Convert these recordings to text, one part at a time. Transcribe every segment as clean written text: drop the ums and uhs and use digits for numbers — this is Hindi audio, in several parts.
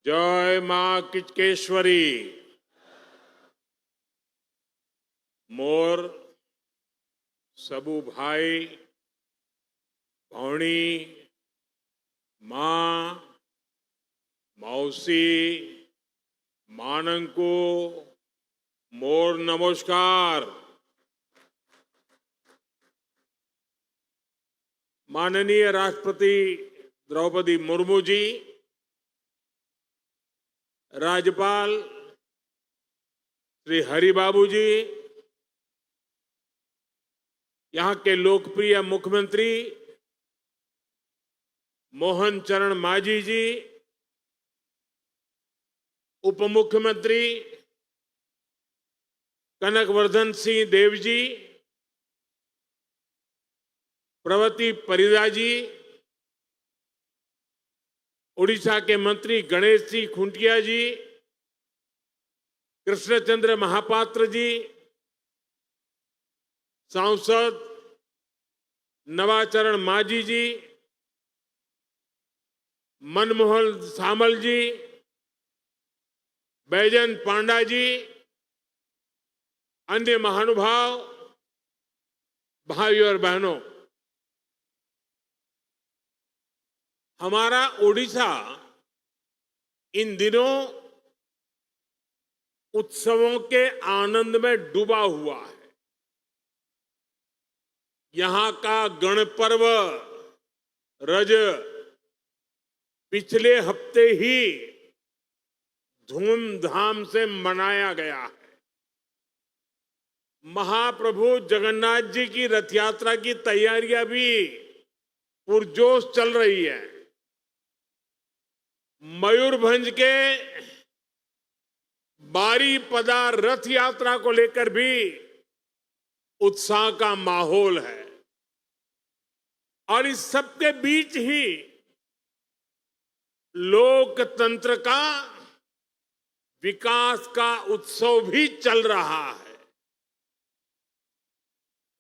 जय मां किचकेश्वरी। मोर सबू भाई भौणी मां मौसी मानंको मोर नमस्कार। माननीय राष्ट्रपति द्रौपदी मुर्मू जी, राज्यपाल श्री हरिबाबू जी, यहां के लोकप्रिय मुख्यमंत्री मोहन चरण मांझी जी, उप मुख्यमंत्री कनकवर्धन सिंह देव जी, प्रवती परिदा जी, उड़ीसा के मंत्री गणेश सिंह खुंटिया जी, कृष्णचंद्र महापात्र जी, सांसद नवाचरण मांझी जी, मनमोहन सामल जी, बैजयंत पांडा जी, अन्य महानुभाव, भाइयों और बहनों, हमारा ओडिशा इन दिनों उत्सवों के आनंद में डूबा हुआ है। यहां का गणपर्व रज पिछले हफ्ते ही धूमधाम से मनाया गया है। महाप्रभु जगन्नाथ जी की रथ यात्रा की तैयारियां भी पुरजोश चल रही है। मयूरभंज के बारीपदा रथ यात्रा को लेकर भी उत्साह का माहौल है और इस सबके बीच ही लोकतंत्र का विकास का उत्सव भी चल रहा है।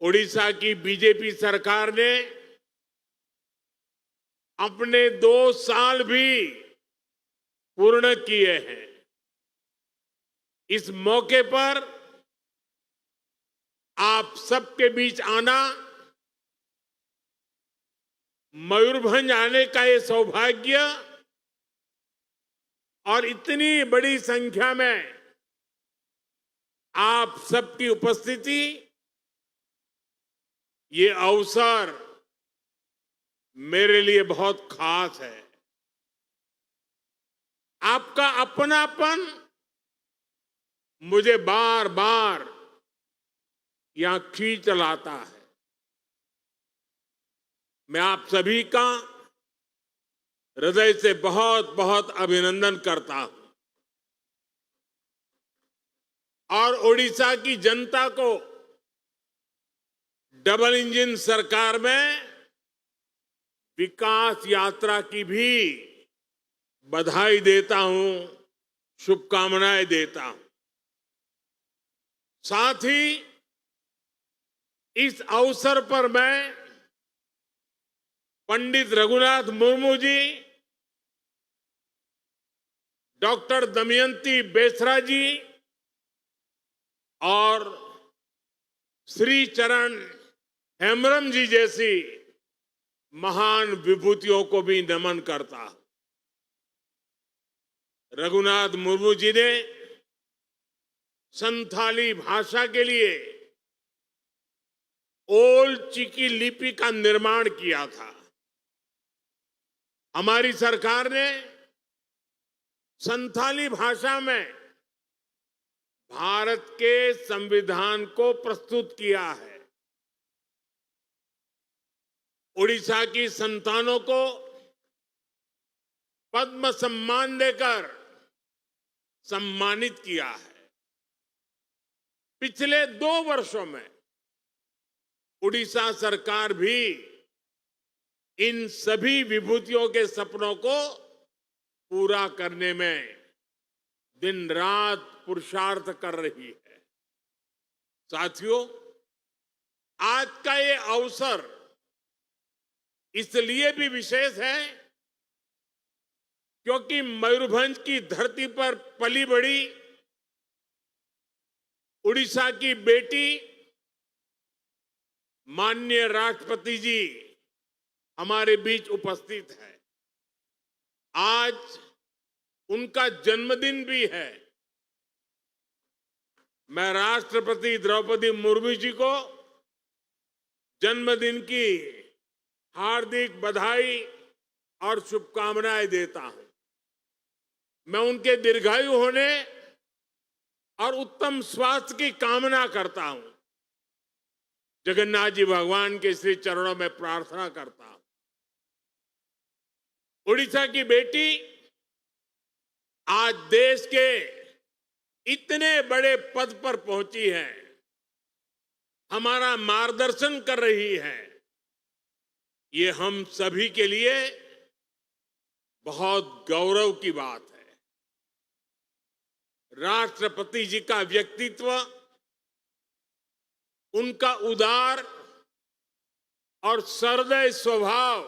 ओडिशा की बीजेपी सरकार ने अपने 2 साल भी पूर्ण किए हैं। इस मौके पर आप सबके बीच आना, मयूरभंज आने का ये सौभाग्य और इतनी बड़ी संख्या में आप सबकी उपस्थिति, ये अवसर मेरे लिए बहुत खास है। आपका अपनापन मुझे बार बार यहां खींच लाता है। मैं आप सभी का हृदय से बहुत बहुत अभिनंदन करता हूं और ओडिशा की जनता को डबल इंजन सरकार में विकास यात्रा की भी बधाई देता हूं, शुभकामनाएं देता हूं। साथ ही इस अवसर पर मैं पंडित रघुनाथ मुर्मू जी, डॉक्टर दमयंती बेसरा जी और श्री चरण हेम्ब्रम जी जैसी महान विभूतियों को भी नमन करता हूं। रघुनाथ मुर्मू जी ने संथाली भाषा के लिए ओल चिकी लिपि का निर्माण किया था। हमारी सरकार ने संथाली भाषा में भारत के संविधान को प्रस्तुत किया है। ओडिशा की संतानों को पद्म सम्मान देकर सम्मानित किया है। पिछले 2 वर्षों में उड़ीसा सरकार भी इन सभी विभूतियों के सपनों को पूरा करने में दिन रात पुरुषार्थ कर रही है। साथियों, आज का ये अवसर इसलिए भी विशेष है क्योंकि मयूरभंज की धरती पर पली बड़ी उड़ीसा की बेटी माननीय राष्ट्रपति जी हमारे बीच उपस्थित है। आज उनका जन्मदिन भी है। मैं राष्ट्रपति द्रौपदी मुर्मू जी को जन्मदिन की हार्दिक बधाई और शुभकामनाएं देता हूं। मैं उनके दीर्घायु होने और उत्तम स्वास्थ्य की कामना करता हूं। जगन्नाथ जी भगवान के श्री चरणों में प्रार्थना करता हूं। उड़ीसा की बेटी आज देश के इतने बड़े पद पर पहुंची है, हमारा मार्गदर्शन कर रही है। ये हम सभी के लिए बहुत गौरव की बात है। राष्ट्रपति जी का व्यक्तित्व, उनका उदार और सहृदय स्वभाव,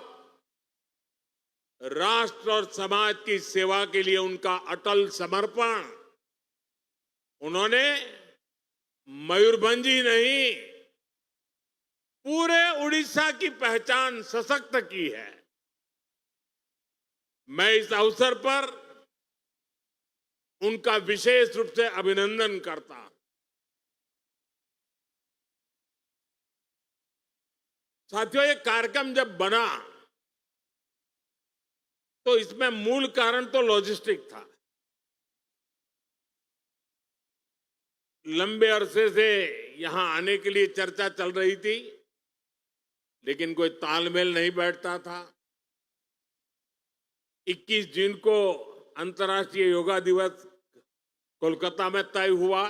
राष्ट्र और समाज की सेवा के लिए उनका अटल समर्पण, उन्होंने मयूरभंज ही नहीं पूरे उड़ीसा की पहचान सशक्त की है। मैं इस अवसर पर उनका विशेष रूप से अभिनंदन करता हूं। साथियों, ये कार्यक्रम जब बना तो इसमें मूल कारण तो लॉजिस्टिक था। लंबे अरसे से यहां आने के लिए चर्चा चल रही थी, लेकिन कोई तालमेल नहीं बैठता था। 21 जून को अंतर्राष्ट्रीय योगा दिवस कोलकाता में तय हुआ,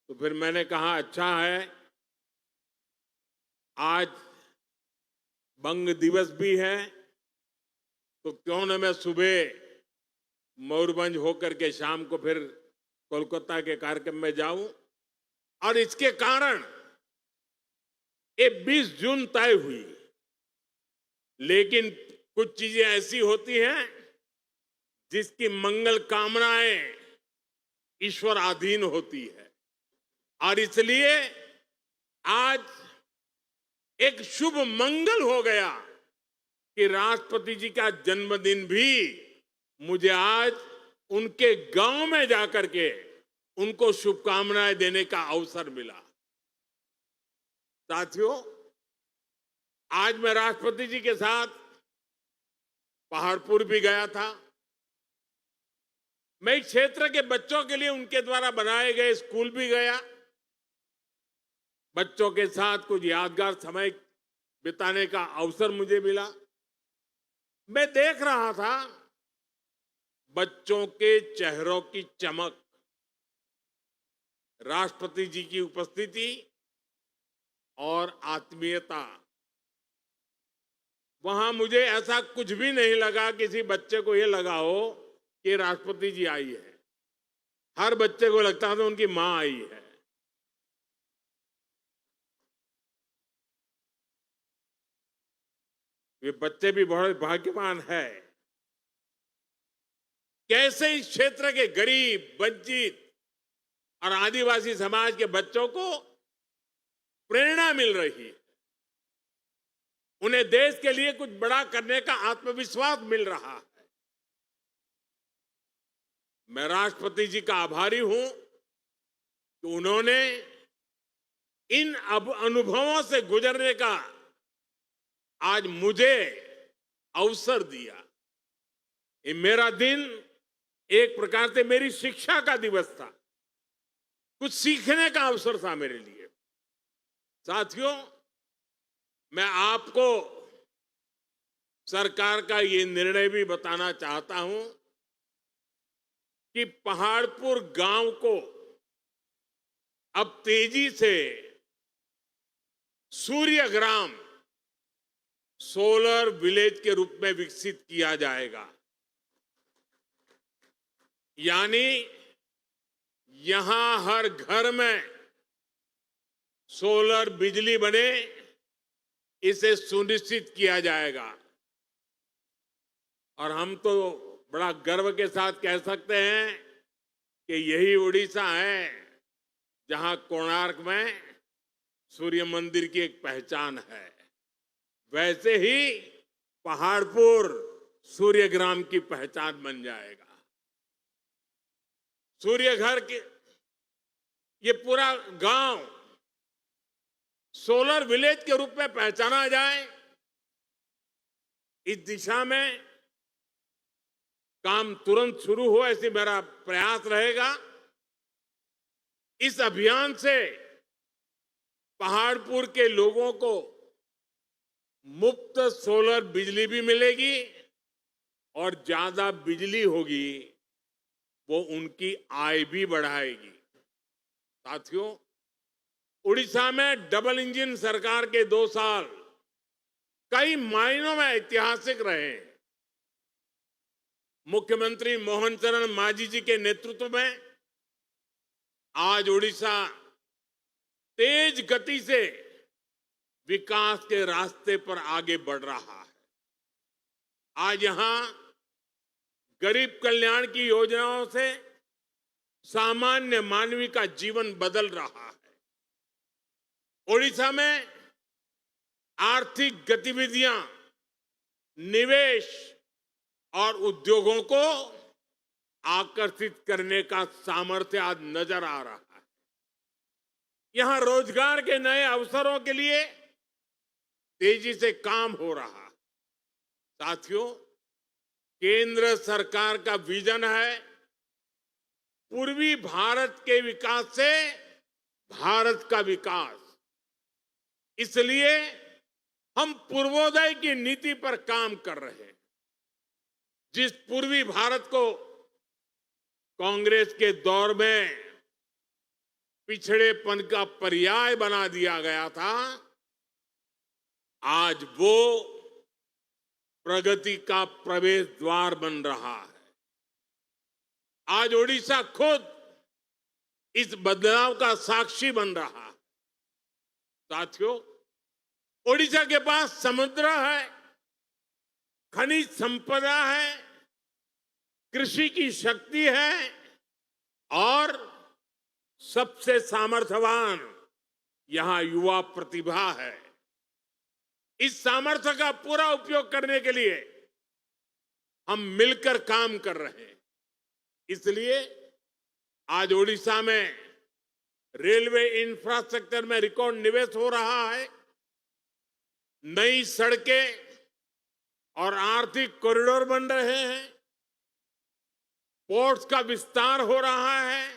तो फिर मैंने कहा अच्छा है, आज बंग दिवस भी है, तो क्यों न मैं सुबह मयूरभंज होकर के शाम को फिर कोलकाता के कार्यक्रम में जाऊं। और इसके कारण ये 20 जून तय हुई। लेकिन कुछ चीजें ऐसी होती हैं जिसकी मंगल कामनाएं ईश्वर अधीन होती है, और इसलिए आज एक शुभ मंगल हो गया कि राष्ट्रपति जी का जन्मदिन भी मुझे आज उनके गांव में जाकर के उनको शुभकामनाएं देने का अवसर मिला। साथियों, आज मैं राष्ट्रपति जी के साथ पहाड़पुर भी गया था। मैं इस क्षेत्र के बच्चों के लिए उनके द्वारा बनाए गए स्कूल भी गया। बच्चों के साथ कुछ यादगार समय बिताने का अवसर मुझे मिला। मैं देख रहा था बच्चों के चेहरों की चमक, राष्ट्रपति जी की उपस्थिति और आत्मीयता। वहां मुझे ऐसा कुछ भी नहीं लगा किसी बच्चे को यह लगा हो कि राष्ट्रपति जी आई है। हर बच्चे को लगता था उनकी मां आई है। वे बच्चे भी बहुत भाग्यवान है। कैसे इस क्षेत्र के गरीब, वंचित और आदिवासी समाज के बच्चों को प्रेरणा मिल रही है, उन्हें देश के लिए कुछ बड़ा करने का आत्मविश्वास मिल रहा है। मैं राष्ट्रपति जी का आभारी हूं कि उन्होंने इन अनुभवों से गुजरने का आज मुझे अवसर दिया। ये मेरा दिन एक प्रकार से मेरी शिक्षा का दिवस था, कुछ सीखने का अवसर था मेरे लिए। साथियों, मैं आपको सरकार का ये निर्णय भी बताना चाहता हूं कि पहाड़पुर गांव को अब तेजी से सूर्य ग्राम, सोलर विलेज के रूप में विकसित किया जाएगा। यानी यहां हर घर में सोलर बिजली बने, इसे सुनिश्चित किया जाएगा। और हम तो बड़ा गर्व के साथ कह सकते हैं कि यही उड़ीसा है जहां कोणार्क में सूर्य मंदिर की एक पहचान है। वैसे ही पहाड़पुर सूर्यग्राम की पहचान बन जाएगा। सूर्य घर के ये पूरा गांव सोलर विलेज के रूप में पहचाना जाए, इस दिशा में काम तुरंत शुरू हो, ऐसे मेरा प्रयास रहेगा। इस अभियान से पहाड़पुर के लोगों को मुफ्त सोलर बिजली भी मिलेगी और ज्यादा बिजली होगी वो उनकी आय भी बढ़ाएगी। साथियों, उड़ीसा में डबल इंजन सरकार के 2 साल कई मायनों में ऐतिहासिक रहे। मुख्यमंत्री मोहन चरण मांझी जी के नेतृत्व में आज उड़ीसा तेज गति से विकास के रास्ते पर आगे बढ़ रहा है। आज यहां गरीब कल्याण की योजनाओं से सामान्य मानवी का जीवन बदल रहा है। उड़ीसा में आर्थिक गतिविधियां, निवेश और उद्योगों को आकर्षित करने का सामर्थ्य आज नजर आ रहा है। यहां रोजगार के नए अवसरों के लिए तेजी से काम हो रहा है। साथियों, केंद्र सरकार का विजन है पूर्वी भारत के विकास से भारत का विकास। इसलिए हम पूर्वोदय की नीति पर काम कर रहे हैं। जिस पूर्वी भारत को कांग्रेस के दौर में पिछड़ेपन का पर्याय बना दिया गया था, आज वो प्रगति का प्रवेश द्वार बन रहा है। आज ओडिशा खुद इस बदलाव का साक्षी बन रहा है। साथियों, ओडिशा के पास समुद्र है, खनिज संपदा है, कृषि की शक्ति है और सबसे सामर्थ्यवान यहां युवा प्रतिभा है। इस सामर्थ्य का पूरा उपयोग करने के लिए हम मिलकर काम कर रहे हैं। इसलिए आज ओडिशा में रेलवे इंफ्रास्ट्रक्चर में रिकॉर्ड निवेश हो रहा है। नई सड़कें और आर्थिक कॉरिडोर बन रहे हैं। पोर्ट्स का विस्तार हो रहा है।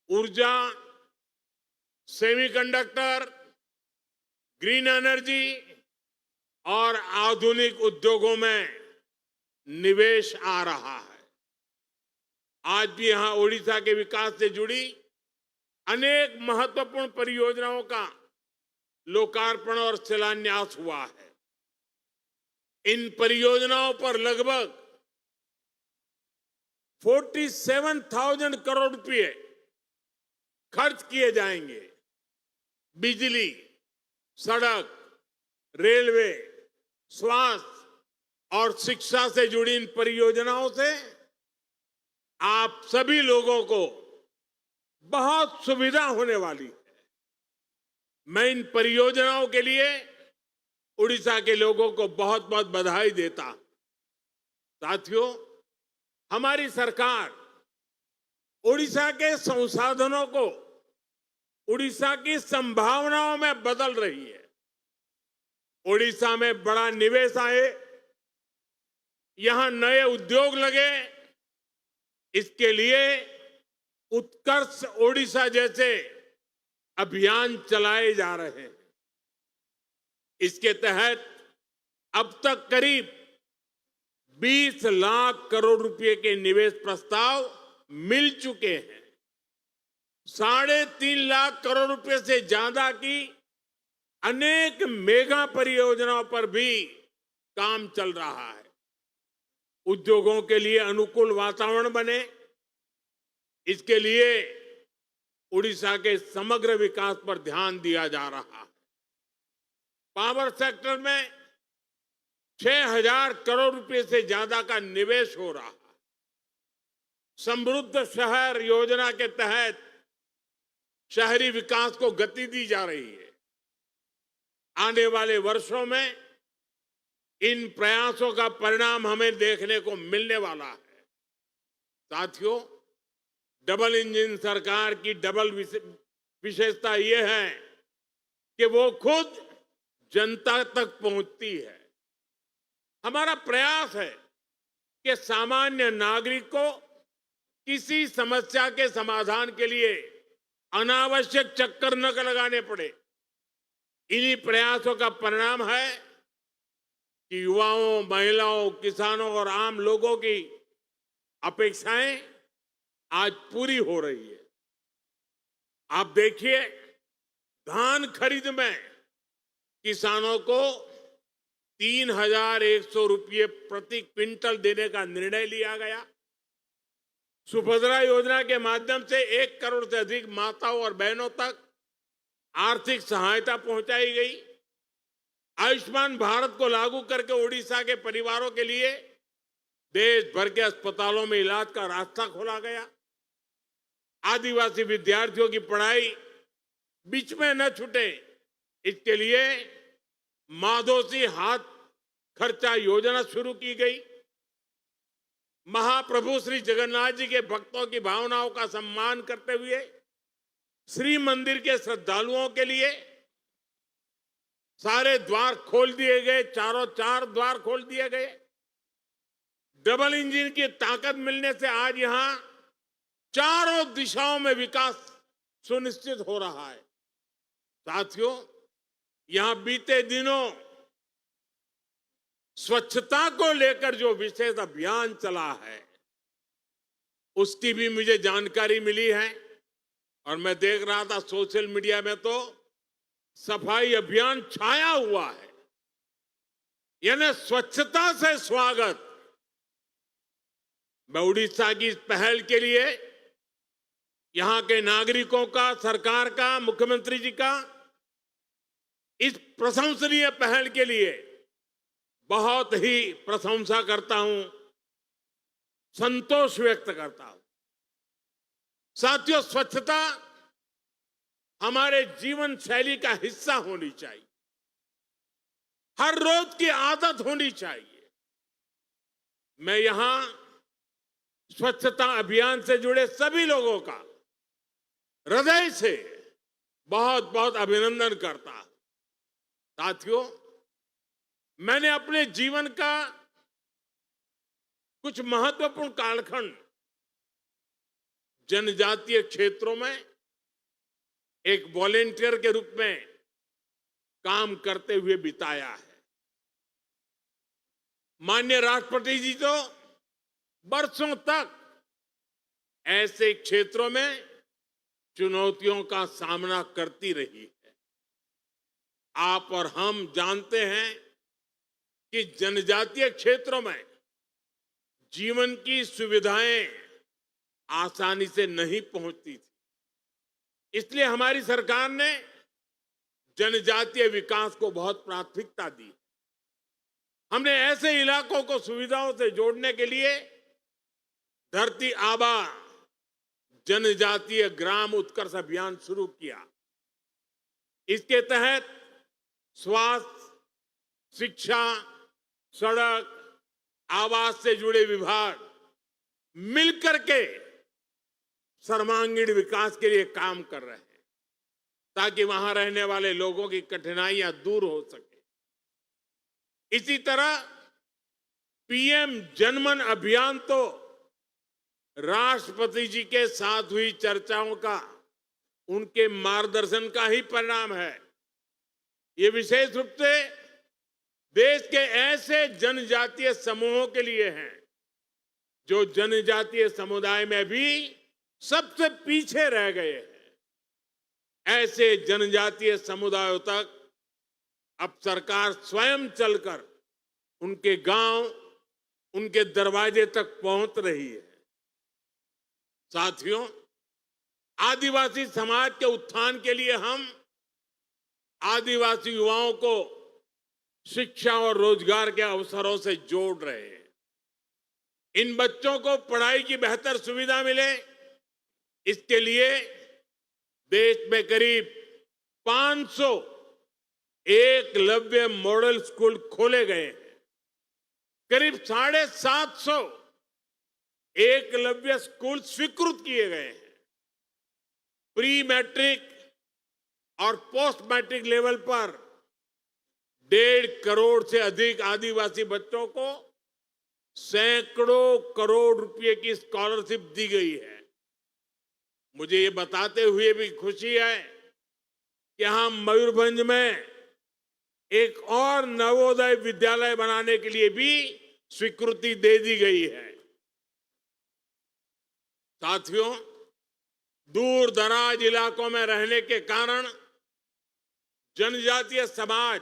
ऊर्जा, सेमीकंडक्टर, ग्रीन एनर्जी और आधुनिक उद्योगों में निवेश आ रहा है। आज भी यहां ओडिशा के विकास से जुड़ी अनेक महत्वपूर्ण परियोजनाओं का लोकार्पण और शिलान्यास हुआ है। इन परियोजनाओं पर लगभग 47,000 करोड़ रुपए खर्च किए जाएंगे। बिजली, सड़क, रेलवे, स्वास्थ्य और शिक्षा से जुड़ी इन परियोजनाओं से आप सभी लोगों को बहुत सुविधा होने वाली है। मैं इन परियोजनाओं के लिए उड़ीसा के लोगों को बहुत बहुत बधाई देता हूं। साथियों, हमारी सरकार उड़ीसा के संसाधनों को उड़ीसा की संभावनाओं में बदल रही है। उड़ीसा में बड़ा निवेश आए, यहां नए उद्योग लगे, इसके लिए उत्कर्ष ओडिशा जैसे अभियान चलाए जा रहे हैं। इसके तहत अब तक करीब 20 लाख करोड़ रुपए के निवेश प्रस्ताव मिल चुके हैं। 3.5 लाख करोड़ रुपए से ज्यादा की अनेक मेगा परियोजनाओं पर भी काम चल रहा है। उद्योगों के लिए अनुकूल वातावरण बने, इसके लिए उड़ीसा के समग्र विकास पर ध्यान दिया जा रहा है। पावर सेक्टर में 6,000 करोड़ रुपए से ज्यादा का निवेश हो रहा है। समृद्ध शहर योजना के तहत शहरी विकास को गति दी जा रही है। आने वाले वर्षों में इन प्रयासों का परिणाम हमें देखने को मिलने वाला है। साथियों, डबल इंजन सरकार की डबल विशेषता यह है कि वो खुद जनता तक पहुंचती है। हमारा प्रयास है कि सामान्य नागरिक को किसी समस्या के समाधान के लिए अनावश्यक चक्कर न लगाने पड़े। इन्हीं प्रयासों का परिणाम है कि युवाओं, महिलाओं, किसानों और आम लोगों की अपेक्षाएं आज पूरी हो रही है। आप देखिए, धान खरीद में किसानों को 3,100 रुपये प्रति क्विंटल देने का निर्णय लिया गया। सुभद्रा योजना के माध्यम से 1 करोड़ से अधिक माताओं और बहनों तक आर्थिक सहायता पहुंचाई गई। आयुष्मान भारत को लागू करके ओडिशा के परिवारों के लिए देश भर के अस्पतालों में इलाज का रास्ता खोला गया। आदिवासी विद्यार्थियों की पढ़ाई बीच में न छूटे, इसके लिए माधोसी हाथ खर्चा योजना शुरू की गई। महाप्रभु श्री जगन्नाथ जी के भक्तों की भावनाओं का सम्मान करते हुए श्री मंदिर के श्रद्धालुओं के लिए सारे द्वार खोल दिए गए, चारों चार द्वार खोल दिए गए। डबल इंजन की ताकत मिलने से आज यहां चारों दिशाओं में विकास सुनिश्चित हो रहा है। साथियों, यहां बीते दिनों स्वच्छता को लेकर जो विशेष अभियान चला है, उसकी भी मुझे जानकारी मिली है और मैं देख रहा था सोशल मीडिया में तो सफाई अभियान छाया हुआ है। यानी स्वच्छता से स्वागत। मैं उड़ीसा की इस पहल के लिए यहां के नागरिकों का, सरकार का, मुख्यमंत्री जी का इस प्रशंसनीय पहल के लिए बहुत ही प्रशंसा करता हूं, संतोष व्यक्त करता हूं। साथियों, स्वच्छता हमारे जीवन शैली का हिस्सा होनी चाहिए, हर रोज की आदत होनी चाहिए। मैं यहां स्वच्छता अभियान से जुड़े सभी लोगों का हृदय से बहुत बहुत अभिनंदन करता हूं। साथियों, मैंने अपने जीवन का कुछ महत्वपूर्ण कालखंड जनजातीय क्षेत्रों में एक वॉलेंटियर के रूप में काम करते हुए बिताया है। माननीय राष्ट्रपति जी तो बरसों तक ऐसे क्षेत्रों में चुनौतियों का सामना करती रही है। आप और हम जानते हैं कि जनजातीय क्षेत्रों में जीवन की सुविधाएं आसानी से नहीं पहुंचती थी। इसलिए हमारी सरकार ने जनजातीय विकास को बहुत प्राथमिकता दी। हमने ऐसे इलाकों को सुविधाओं से जोड़ने के लिए धरती आबा जनजातीय ग्राम उत्कर्ष अभियान शुरू किया। इसके तहत स्वास्थ्य, शिक्षा, सड़क, आवास से जुड़े विभाग मिलकर के सर्वांगीण विकास के लिए काम कर रहे हैं, ताकि वहां रहने वाले लोगों की कठिनाइयां दूर हो सके। इसी तरह पीएम जनमन अभियान तो राष्ट्रपति जी के साथ हुई चर्चाओं का, उनके मार्गदर्शन का ही परिणाम है। ये विशेष रूप से देश के ऐसे जनजातीय समूहों के लिए हैं जो जनजातीय समुदाय में भी सबसे पीछे रह गए हैं। ऐसे जनजातीय समुदायों तक अब सरकार स्वयं चलकर उनके गांव, उनके दरवाजे तक पहुंच रही है। साथियों, आदिवासी समाज के उत्थान के लिए हम आदिवासी युवाओं को शिक्षा और रोजगार के अवसरों से जोड़ रहे हैं। इन बच्चों को पढ़ाई की बेहतर सुविधा मिले, इसके लिए देश में करीब 500 एकलव्य मॉडल स्कूल खोले गए हैं। करीब 750 एकलव्य स्कूल स्वीकृत किए गए हैं। प्री मैट्रिक और पोस्ट मैट्रिक लेवल पर 1.5 करोड़ से अधिक आदिवासी बच्चों को सैकड़ों करोड़ रुपए की स्कॉलरशिप दी गई है। मुझे ये बताते हुए भी खुशी है कि यहां मयूरभंज में एक और नवोदय विद्यालय बनाने के लिए भी स्वीकृति दे दी गई है। साथियों, दूर दराज इलाकों में रहने के कारण जनजातीय समाज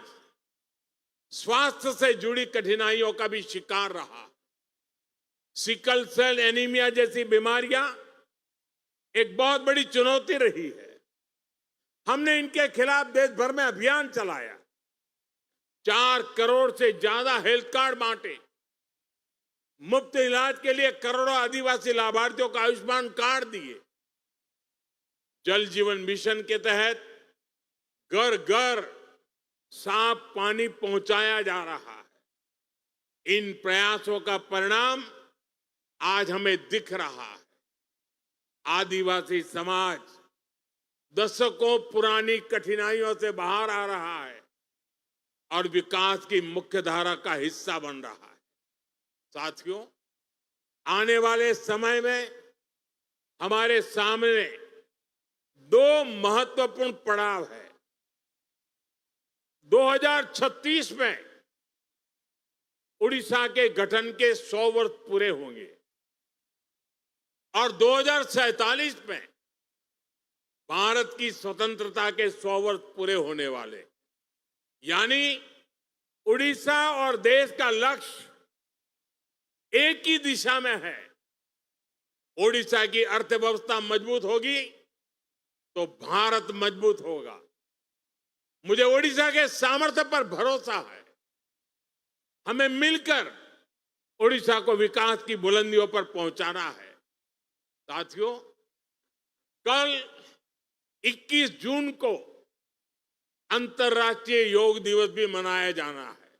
स्वास्थ्य से जुड़ी कठिनाइयों का भी शिकार रहा। सिकल सेल एनीमिया जैसी बीमारियां एक बहुत बड़ी चुनौती रही है। हमने इनके खिलाफ देश भर में अभियान चलाया। 4 करोड़ से ज्यादा हेल्थ कार्ड बांटे। मुफ्त इलाज के लिए करोड़ों आदिवासी लाभार्थियों को आयुष्मान कार्ड दिए। जल जीवन मिशन के तहत घर घर साफ पानी पहुंचाया जा रहा है। इन प्रयासों का परिणाम आज हमें दिख रहा है। आदिवासी समाज दशकों पुरानी कठिनाइयों से बाहर आ रहा है और विकास की मुख्यधारा का हिस्सा बन रहा है। साथियों, आने वाले समय में हमारे सामने 2 महत्वपूर्ण पड़ाव है। 2036 में उड़ीसा के गठन के 100 वर्ष पूरे होंगे और 2047 में भारत की स्वतंत्रता के 100 वर्ष पूरे होने वाले। यानी उड़ीसा और देश का लक्ष्य एक ही दिशा में है। उड़ीसा की अर्थव्यवस्था मजबूत होगी तो भारत मजबूत होगा। मुझे उड़ीसा के सामर्थ्य पर भरोसा है। हमें मिलकर उड़ीसा को विकास की बुलंदियों पर पहुंचाना है। साथियों, कल 21 जून को अंतर्राष्ट्रीय योग दिवस भी मनाया जाना है।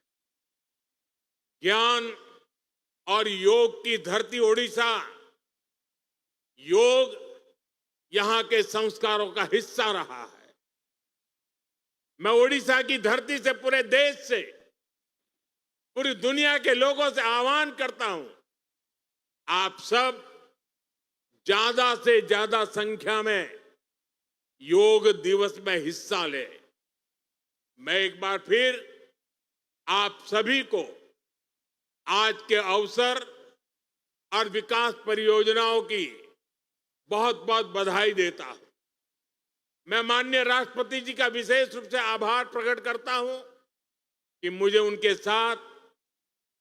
ज्ञान और योग की धरती उड़ीसा, योग यहां के संस्कारों का हिस्सा रहा है। मैं उड़ीसा की धरती से, पूरे देश से, पूरी दुनिया के लोगों से आह्वान करता हूं, आप सब ज्यादा से ज्यादा संख्या में योग दिवस में हिस्सा लें। मैं एक बार फिर आप सभी को आज के अवसर और विकास परियोजनाओं की बहुत बहुत बधाई देता हूं। मैं माननीय राष्ट्रपति जी का विशेष रूप से आभार प्रकट करता हूं कि मुझे उनके साथ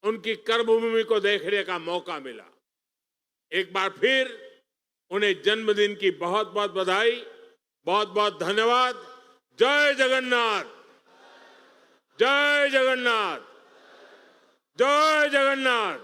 उनकी कर्मभूमि को देखने का मौका मिला। एक बार फिर उन्हें जन्मदिन की बहुत बहुत बधाई, बहुत बहुत धन्यवाद। जय जगन्नाथ, जय जगन्नाथ, जय जगन्नाथ।